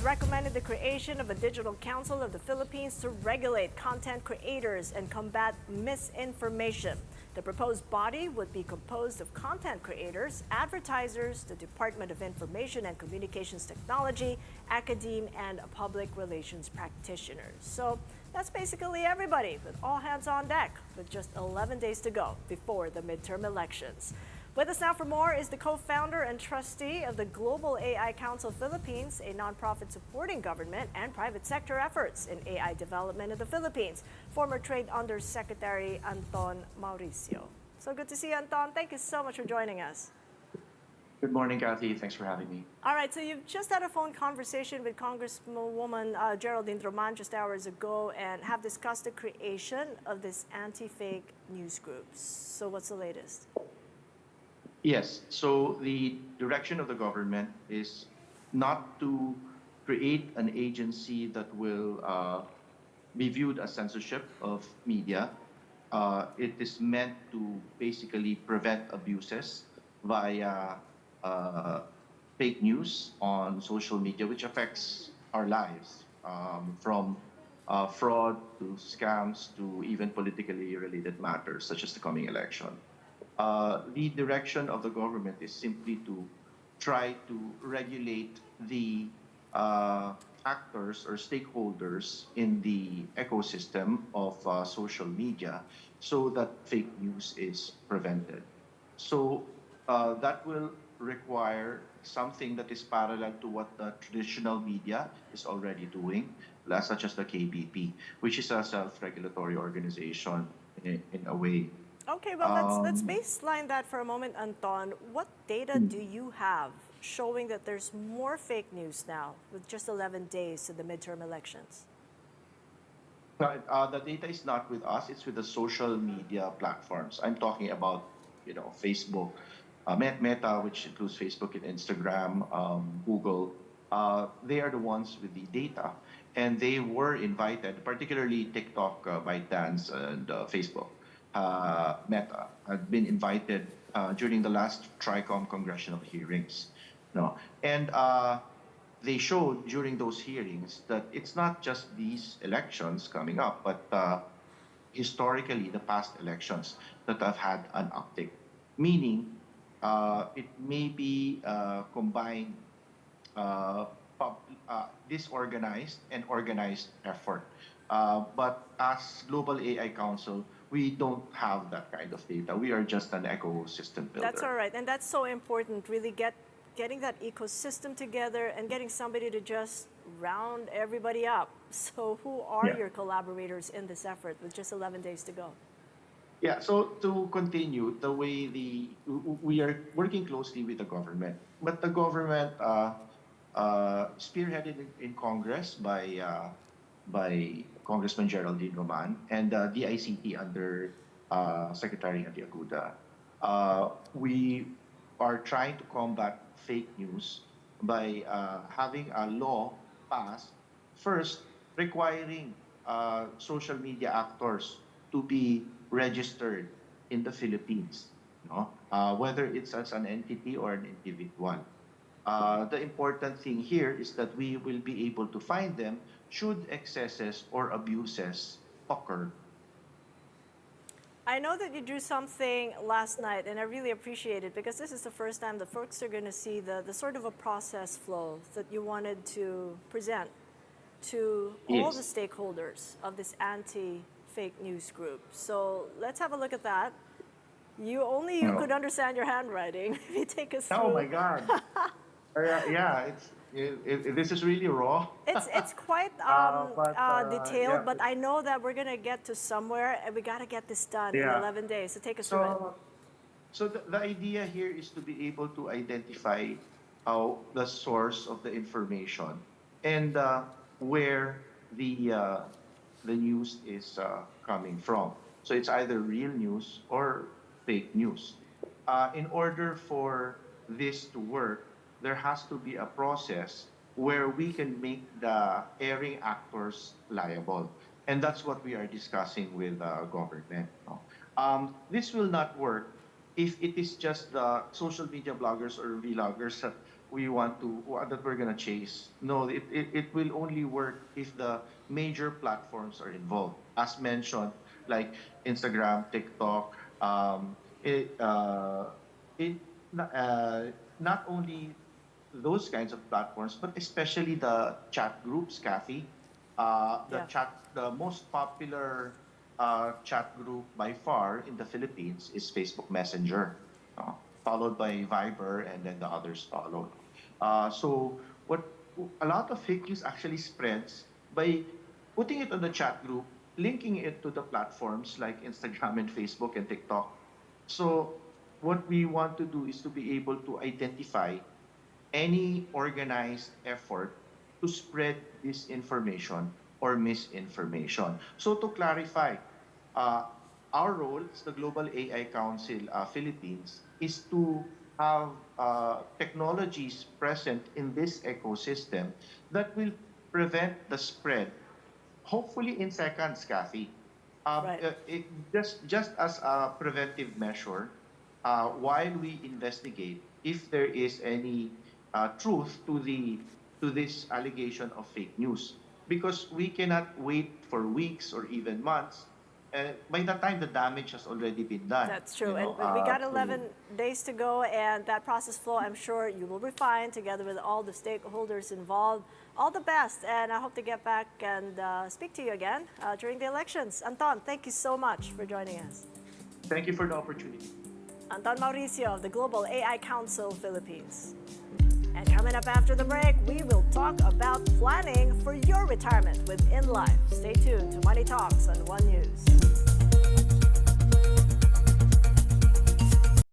has recommended the creation of a Digital Council of the Philippines to regulate content creators and combat misinformation. The proposed body would be composed of content creators, advertisers, the Department of Information and Communications Technology, academe, and public relations practitioners. So that's basically everybody, with all hands on deck, with just 11 days to go before the midterm elections. With us now for more is the co-founder and trustee of the Global AI Council Philippines, a nonprofit supporting government and private sector efforts in AI development in the Philippines, former Trade Undersecretary Anton Mauricio. So good to see you, Anton. Thank you so much for joining us. Good morning, Cathy. Thanks for having me. All right, so you've just had a phone conversation with Congresswoman Geraldine Roman just hours ago and have discussed the creation of this anti-fake news groups. So what's the latest? Yes, so the direction of the government is not to create an agency that will be viewed as censorship of media. It is meant to basically prevent abuses via fake news on social media, which affects our lives, from fraud to scams to even politically related matters, such as the coming election. The direction of the government is simply to try to regulate the actors or stakeholders in the ecosystem of social media so that fake news is prevented. So that will require something that is parallel to what the traditional media is already doing, such as the KBP, which is a self-regulatory organization in a way. Okay, well, let's baseline that for a moment, Anton. What data do you have showing that there's more fake news now with just 11 days to the midterm elections? The data is not with us; it's with the social media platforms. I'm talking about, Facebook, Meta, which includes Facebook and Instagram, Google. They are the ones with the data, and they were invited, particularly TikTok, ByteDance, and Facebook. Meta had been invited during the last TRICOM congressional hearings. And they showed during those hearings that it's not just these elections coming up, but historically the past elections that have had an uptick, meaning it may be combined disorganized and organized effort. But as Global AI Council, we don't have that kind of data. We are just an ecosystem builder. That's all right. And that's so important, really getting that ecosystem together and getting somebody to just round everybody up. So who are your collaborators in this effort with just 11 days to go? Yeah, so to continue, we are working closely with the government. But the government, spearheaded in Congress by Congressman Geraldine Roman and DICT under Secretary Andy Aguda. We are trying to combat fake news by having a law passed, first requiring social media actors to be registered in the Philippines, whether it's as an entity or an individual. The important thing here is that we will be able to find them should excesses or abuses occur. I know that you drew something last night, and I really appreciate it because this is the first time the folks are going to see the sort of a process flow that you wanted to present to all the stakeholders of this anti-fake news group. So let's have a look at that. You could understand your handwriting if you take us through. Oh my God. This is really raw. It's quite detailed, but I know that we're gonna get to somewhere, and we gotta get this done in 11 days. So take us through it. So the idea here is to be able to identify the source of the information and where the news is coming from. So it's either real news or fake news. In order for this to work, there has to be a process where we can make the airing actors liable. And that's what we are discussing with government. This will not work if it is just the social media bloggers or vloggers we want to that we're gonna chase. No, it will only work if the major platforms are involved. As mentioned, like Instagram, TikTok, it, it not only those kinds of platforms, but especially the chat groups, Kathy. Yeah. The most popular chat group by far in the Philippines is Facebook Messenger, uh, followed by Viber, and then the others followed. So what a lot of fake news actually spreads by putting it on the chat group, linking it to the platforms like Instagram and Facebook and TikTok. So what we want to do is to be able to identify any organized effort to spread disinformation or misinformation. So to clarify, uh, our role as the Global AI Council Philippines is to have technologies present in this ecosystem that will prevent the spread, hopefully in seconds, Kathy. Right. Just as a preventive measure, while we investigate if there is any truth to this allegation of fake news, because we cannot wait for weeks or even months. By the time the damage has already been done, That's you true. And know. we got So 11 days to go, and that process flow, I'm sure you will refine together with all the stakeholders involved. All the best, and I hope to get back and speak to you again during the elections. Anton, thank you so much for joining us. thank you for the opportunity. Anton Mauricio of the Global AI Council Philippines. And coming up after the break, we will talk about planning for your retirement with InLife. Stay tuned to Money Talks on One News.